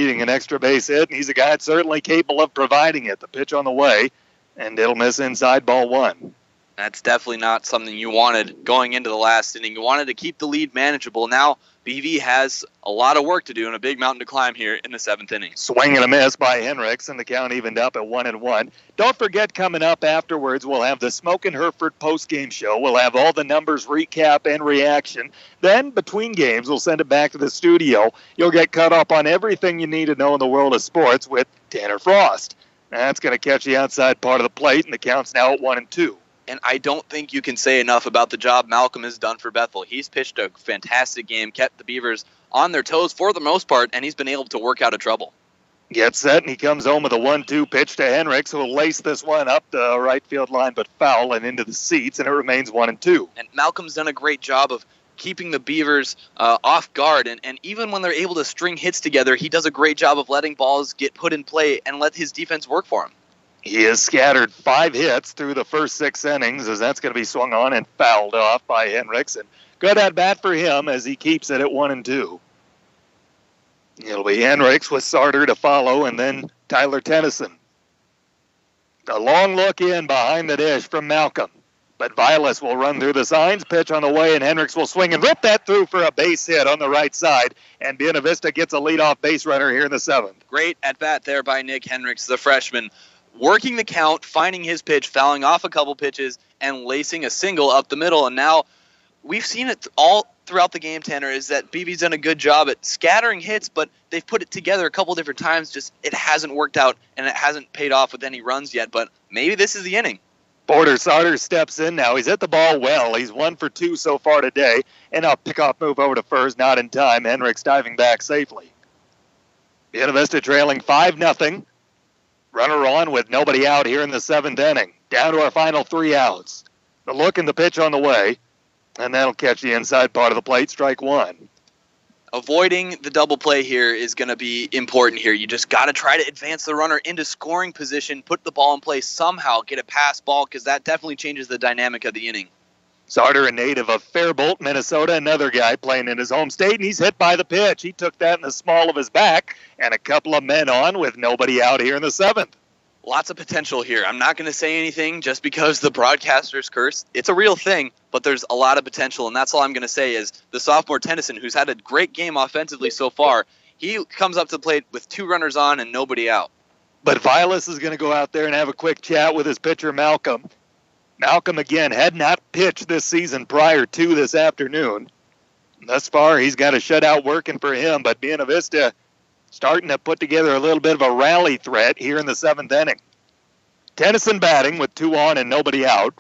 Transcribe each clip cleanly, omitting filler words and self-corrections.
needing an extra base hit, and he's a guy that's certainly capable of providing it. The pitch on the way, and it'll miss inside, ball one. That's definitely not something you wanted going into the last inning. You wanted to keep the lead manageable. Now BV has a lot of work to do and a big mountain to climb here in the seventh inning. Swing and a miss by Henricks, and the count evened up at 1-1. Don't forget, coming up afterwards, we'll have the Smoke and Hereford postgame show. We'll have all the numbers recap and reaction. Then, between games, we'll send it back to the studio. You'll get caught up on everything you need to know in the world of sports with Tanner Frost. That's going to catch the outside part of the plate, and the count's now at 1-2. And I don't think you can say enough about the job Malcolm has done for Bethel. He's pitched a fantastic game, kept the Beavers on their toes for the most part, and he's been able to work out of trouble. Gets set, and he comes home with a 1-2 pitch to Henricks, who will lace this one up the right field line, but foul and into the seats, and it remains 1-2. And Malcolm's done a great job of keeping the Beavers off guard, and even when they're able to string hits together, he does a great job of letting balls get put in play and let his defense work for him. He has scattered 5 hits through the first 6 innings, as that's going to be swung on and fouled off by Henricks. And good at bat for him as he keeps it at 1-2. It'll be Henricks with Sarter to follow, and then Tyler Tennyson. A long look in behind the dish from Malcolm. But Vilas will run through the signs, pitch on the way, and Henricks will swing and rip that through for a base hit on the right side. And Buena Vista gets a leadoff base runner here in the 7th. Great at bat there by Nick Henricks, the freshman. Working the count, finding his pitch, fouling off a couple pitches, and lacing a single up the middle. And now we've seen it all throughout the game, Tanner, is that BV's done a good job at scattering hits, but they've put it together a couple different times. Just it hasn't worked out, and it hasn't paid off with any runs yet. But maybe this is the inning. Border Sarter steps in now. He's hit the ball well. He's 1 for 2 so far today. And a pickoff move over to first, not in time. Henricks diving back safely. Buena Vista trailing 5-0. Runner on with nobody out here in the 7th inning. Down to our final 3 outs. The look and the pitch on the way. And that'll catch the inside part of the plate, strike 1. Avoiding the double play here is going to be important here. You just got to try to advance the runner into scoring position, put the ball in play somehow, get a pass ball, because that definitely changes the dynamic of the inning. Sarter, a native of Faribault, Minnesota, another guy playing in his home state, and he's hit by the pitch. He took that in the small of his back, and a couple of men on with nobody out here in the 7th. Lots of potential here. I'm not going to say anything just because the broadcaster's curse. It's a real thing, but there's a lot of potential, and that's all I'm going to say is the sophomore Tennyson, who's had a great game offensively so far, he comes up to the plate with 2 runners on and nobody out. But Vilas is going to go out there and have a quick chat with his pitcher, Malcolm. Malcolm, again, had not pitched this season prior to this afternoon. Thus far, he's got a shutout working for him, but Buena Vista starting to put together a little bit of a rally threat here in the 7th inning. Tennyson batting with 2 on and nobody out.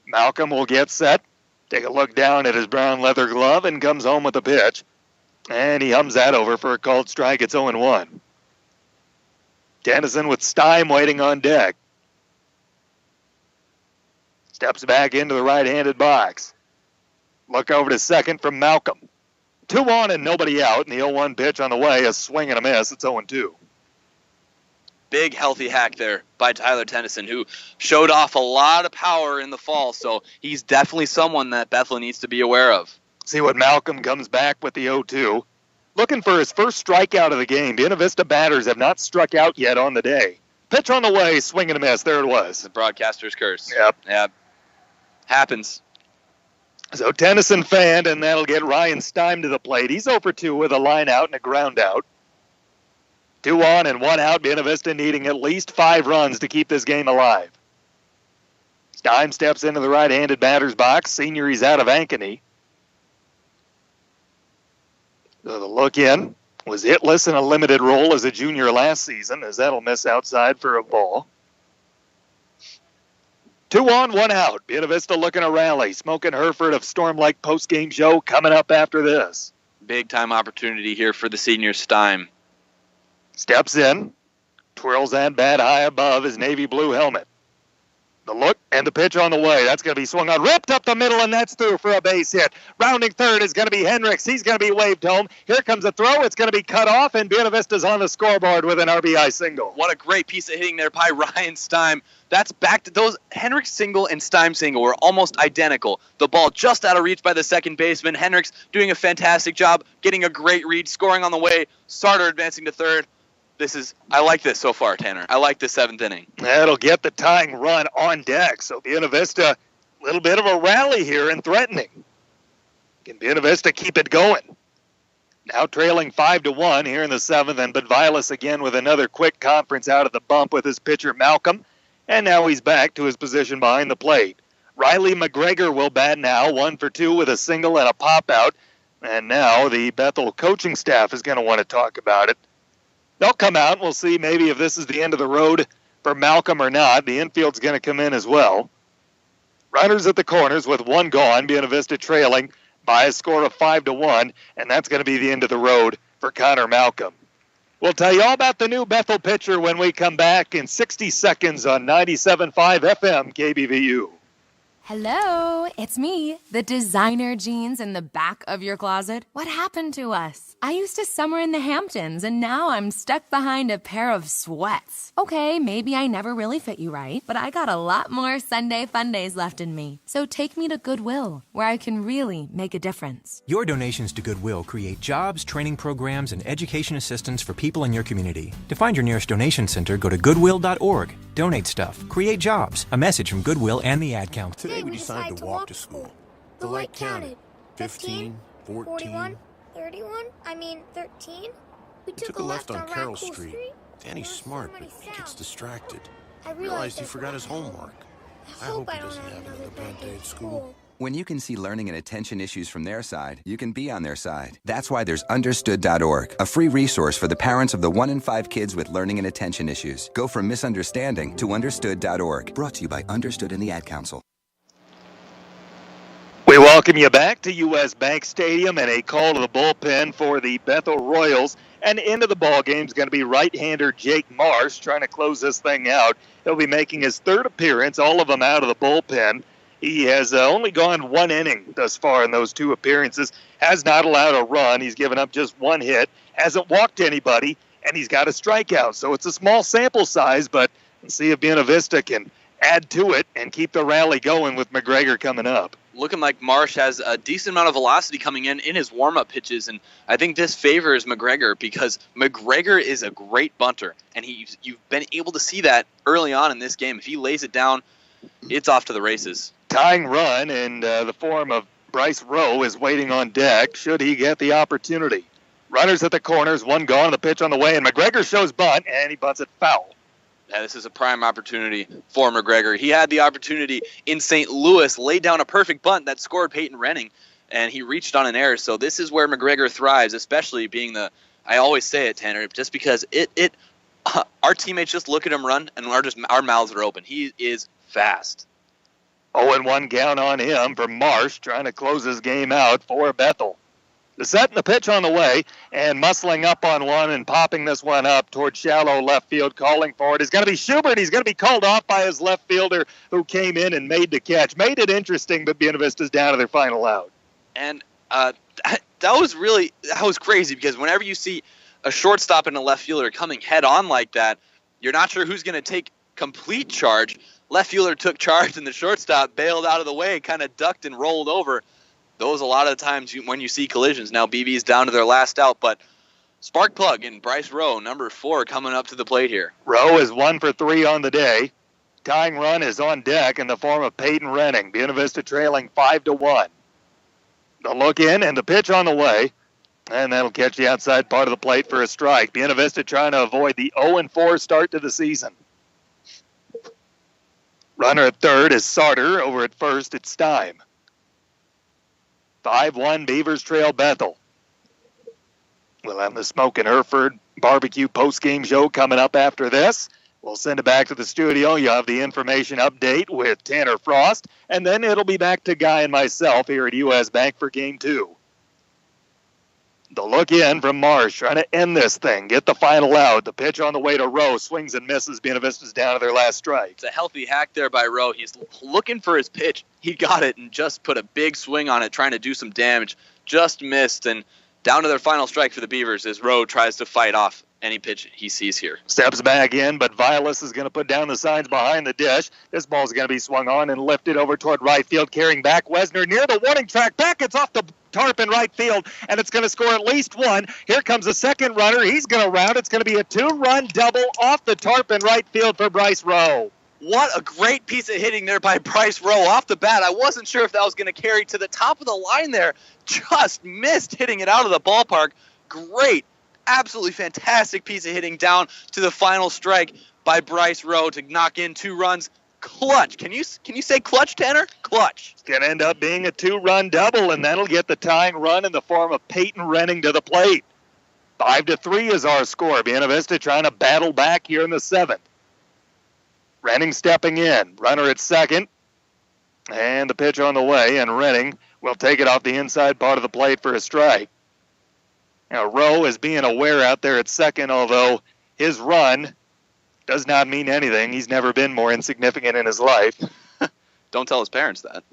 Malcolm will get set, take a look down at his brown leather glove, and comes home with a pitch. And he hums that over for a called strike. It's 0-1. Tennyson with Stein waiting on deck. Steps back into the right-handed box. Look over to second from Malcolm. 2 on and nobody out, and the 0-1 pitch on the way, a swing and a miss. It's 0-2. Big healthy hack there by Tyler Tennyson, who showed off a lot of power in the fall, so he's definitely someone that Bethel needs to be aware of. See what Malcolm comes back with the 0-2. Looking for his first strikeout of the game. Buena Vista batters have not struck out yet on the day. Pitch on the way, swing and a miss. There it was. The broadcaster's curse. Yep. Happens. So Tennyson fanned, and that'll get Ryan Stein to the plate. He's 0 for 2 with a line out and a ground out. 2 on and 1 out. Buena Vista needing at least 5 runs to keep this game alive. Stein steps into the right-handed batter's box. Senior, he's out of Ankeny. So the look in was hitless in a limited role as a junior last season, as that'll miss outside for a ball. 2 on, 1 out. Buena Vista looking to rally. Smoke and Hereford of Storm Lake postgame show coming up after this. Big time opportunity here for the senior Stein. Steps in, twirls that bat high above his navy blue helmet. The look and the pitch on the way. That's going to be swung on, ripped up the middle, and that's through for a base hit. Rounding third is going to be Hendricks. He's going to be waved home. Here comes a throw. It's going to be cut off, and Buena Vista's on the scoreboard with an RBI single. What a great piece of hitting there by Ryan Steim. That's back to those Hendricks single and Steim single were almost identical. The ball just out of reach by the second baseman. Hendricks doing a fantastic job, getting a great read, scoring on the way. Sarter advancing to third. I like this so far, Tanner. I like this 7th inning. That'll get the tying run on deck. So Buena Vista, a little bit of a rally here and threatening. Can Buena Vista keep it going? Now trailing 5-1 here in the 7th, and Budvilas again with another quick conference out of the bump with his pitcher Malcolm. And now he's back to his position behind the plate. Riley McGregor will bat now, 1 for 2 with a single and a pop out. And now the Bethel coaching staff is going to want to talk about it. They'll come out, and we'll see maybe if this is the end of the road for Malcolm or not. The infield's going to come in as well. Runners at the corners with 1 gone. Buena Vista trailing by a score of 5-1, and that's going to be the end of the road for Connor Malcolm. We'll tell you all about the new Bethel pitcher when we come back in 60 seconds on 97.5 FM KBVU. Hello, it's me, the designer jeans in the back of your closet. What happened to us? I used to summer in the Hamptons, and now I'm stuck behind a pair of sweats. Okay, maybe I never really fit you right, but I got a lot more Sunday fun days left in me. So take me to Goodwill, where I can really make a difference. Your donations to Goodwill create jobs, training programs, and education assistance for people in your community. To find your nearest donation center, go to goodwill.org. Donate stuff, create jobs. A message from Goodwill and the Ad Council. Today we decided to walk to school. The light counted. 15, 14, 31? 13? We took a left on Carroll Street. Danny's smart, but he gets distracted. I Realized he forgot his homework. I hope he doesn't have another bad day at school. When you can see learning and attention issues from their side, you can be on their side. That's why there's Understood.org, a free resource for the parents of the 1 in 5 kids with learning and attention issues. Go from misunderstanding to Understood.org. Brought to you by Understood and the Ad Council. We welcome you back to U.S. Bank Stadium, and a call to the bullpen for the Bethel Royals. And into the ball game is going to be right-hander Jake Marsh trying to close this thing out. He'll be making his 3rd appearance, all of them out of the bullpen. He has only gone 1 inning thus far in those 2 appearances, has not allowed a run. He's given up just 1 hit, hasn't walked anybody, and he's got a strikeout. So it's a small sample size, but let's see if Buena Vista can add to it and keep the rally going with McGregor coming up. Looking like Marsh has a decent amount of velocity coming in his warm-up pitches, and I think this favors McGregor because McGregor is a great bunter, and you've been able to see that early on in this game. If he lays it down, it's off to the races. Tying run in the form of Bryce Rowe is waiting on deck should he get the opportunity. Runners at the corners, 1 gone, the pitch on the way, and McGregor shows bunt, and he bunts it foul. Yeah, this is a prime opportunity for McGregor. He had the opportunity in St. Louis, laid down a perfect bunt that scored Peyton Renning, and he reached on an error. So this is where McGregor thrives, especially being I always say it, Tanner, just because our teammates just look at him run, and our mouths are open. He is fast. 0-1 count on him for Marsh, trying to close his game out for Bethel. The set and the pitch on the way, and muscling up on one and popping this one up towards shallow left field, calling for it is going to be Schubert. He's going to be called off by his left fielder who came in and made the catch. Made it interesting, but Buena Vista's down to their final out. And that was crazy because whenever you see a shortstop and a left fielder coming head on like that, you're not sure who's going to take complete charge. Left fielder took charge, and the shortstop bailed out of the way, kind of ducked and rolled over. Those a lot of the times when you see collisions. Now BV's down to their last out, but spark plug in Bryce Rowe, number 4, coming up to the plate here. Rowe is 1 for 3 on the day. Tying run is on deck in the form of Peyton Renning. Buena Vista trailing 5-1. The look in and the pitch on the way, and that'll catch the outside part of the plate for a strike. Buena Vista trying to avoid the 0-4 start to the season. Runner at third is Sarter. Over at first, it's Steim. 5-1 Beavers trail Bethel. We'll have the Smoke and Hereford barbecue post-game show coming up after this. We'll send it back to the studio. You'll have the information update with Tanner Frost, and then it'll be back to Guy and myself here at U.S. Bank for Game 2. The look in from Marsh, trying to end this thing, get the final out. The pitch on the way to Rowe, swings and misses. Buena Vista's down to their last strike. It's a healthy hack there by Rowe. He's looking for his pitch. He got it and just put a big swing on it, trying to do some damage. Just missed, and down to their final strike for the Beavers as Rowe tries to fight off any pitch he sees here. Steps back in, but Vilas is going to put down the signs behind the dish. This ball's going to be swung on and lifted over toward right field, carrying back. Wesner near the warning track. Back, it's off the tarp in right field, and it's going to score at least one. Here comes the second runner. He's going to round. It's going to be a 2-run double off the tarp in right field for Bryce Rowe. What a great piece of hitting there by Bryce Rowe off the bat. I wasn't sure if that was going to carry to the top of the line there. Just missed hitting it out of the ballpark. Great, absolutely fantastic piece of hitting down to the final strike by Bryce Rowe to knock in 2 runs. Clutch. Can you say clutch, Tanner? Clutch. It's going to end up being a 2-run double, and that'll get the tying run in the form of Peyton Renning to the plate. 5-3 is our score. Buena Vista trying to battle back here in the 7th. Renning stepping in. Runner at second. And the pitch on the way, and Renning will take it off the inside part of the plate for a strike. Now, Rowe is being aware out there at second, although his run does not mean anything. He's never been more insignificant in his life. Don't tell his parents that.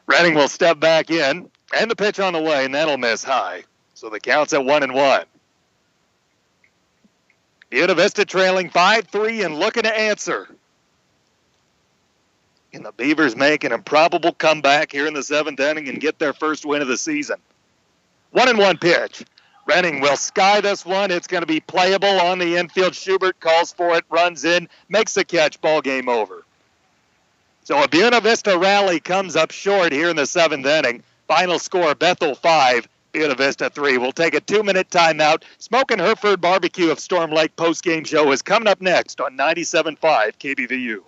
Renning will step back in, and the pitch on the way, and that'll miss high. So the count's at 1-1. Buena Vista trailing 5-3 and looking to answer. Can the Beavers make an improbable comeback here in the 7th inning and get their first win of the season? 1-1 pitch. Renning will sky this one. It's going to be playable on the infield. Schubert calls for it, runs in, makes the catch, ball game over. So a Buena Vista rally comes up short here in the 7th inning. Final score, Bethel 5, Buena Vista 3. We'll take a 2-minute timeout. Smokin' Hereford Barbecue of Storm Lake postgame show is coming up next on 97.5 KBVU.